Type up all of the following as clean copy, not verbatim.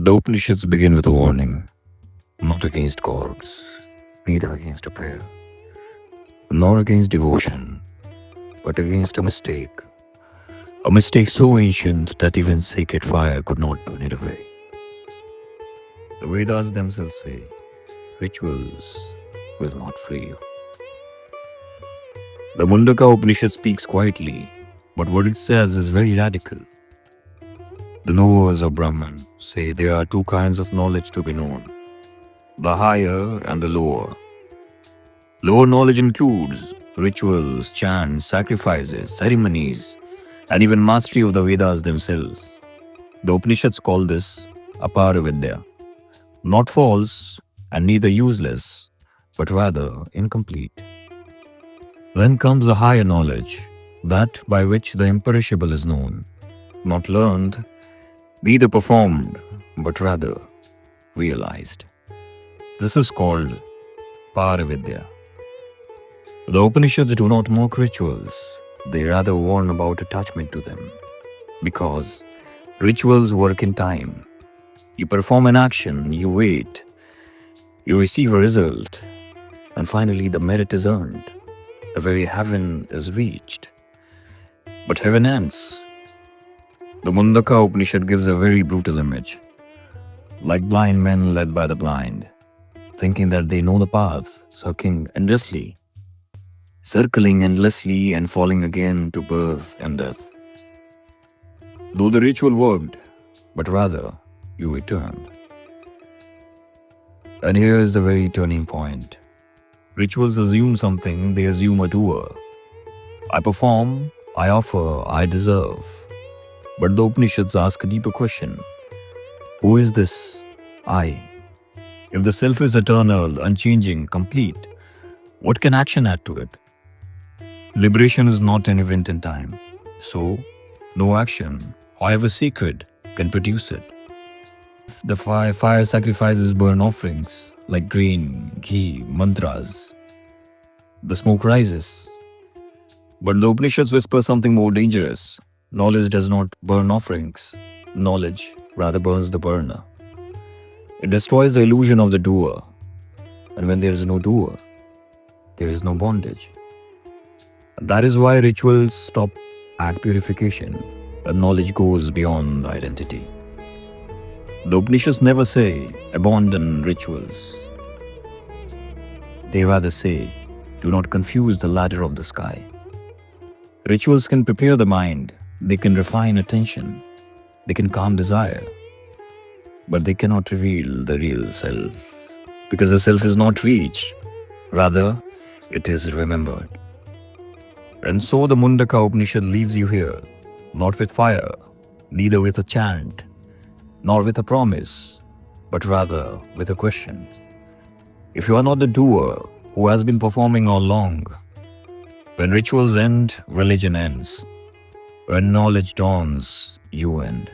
The Upanishads begin with a warning, not against gods, neither against a prayer, nor against devotion, but against a mistake. A mistake so ancient that even sacred fire could not burn it away. The Vedas themselves say, rituals will not free you. The Mundaka Upanishad speaks quietly, but what it says is very radical. The knowers of Brahman say there are two kinds of knowledge to be known, the higher and the lower. Lower knowledge includes rituals, chants, sacrifices, ceremonies, and even mastery of the Vedas themselves. The Upanishads call this Apara Vidya, not false and neither useless, but rather incomplete. Then comes the higher knowledge, that by which the imperishable is known, not learned, neither performed, but rather realized. This is called Apara Vidya. The Upanishads do not mock rituals, they rather warn about attachment to them. Because rituals work in time. You perform an action, you wait, you receive a result, and finally the merit is earned. The very heaven is reached. But heaven ends. The Mundaka Upanishad gives a very brutal image. Like blind men led by the blind, thinking that they know the path, circling endlessly and falling again to birth and death. Though the ritual worked, but rather you returned. And here is the very turning point. Rituals assume something, they assume a doer. I perform, I offer, I deserve. But the Upanishads ask a deeper question. Who is this I? If the self is eternal, unchanging, complete, what can action add to it? Liberation is not an event in time. So, no action, however sacred, can produce it. The fire sacrifices burn offerings like grain, ghee, mantras. The smoke rises. But the Upanishads whisper something more dangerous. Knowledge does not burn offerings. Knowledge rather burns the burner. It destroys the illusion of the doer. And when there is no doer, there is no bondage. That is why rituals stop at purification and knowledge goes beyond identity. The Upanishads never say, abandon rituals. They rather say, do not confuse the ladder of the sky. Rituals can prepare the mind, they can refine attention, they can calm desire, but they cannot reveal the real self, because the self is not reached, rather, it is remembered. And so the Mundaka Upanishad leaves you here, not with fire, neither with a chant, nor with a promise, but rather with a question. If you are not the doer who has been performing all along, when rituals end, religion ends. When knowledge dawns, you end.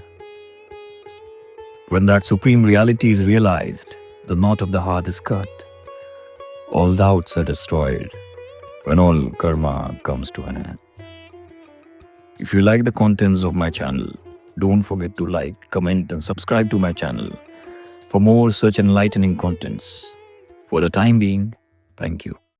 When that supreme reality is realized, the knot of the heart is cut. All doubts are destroyed. When all karma comes to an end. If you like the contents of my channel, don't forget to like, comment and subscribe to my channel for more such enlightening contents. For the time being, thank you.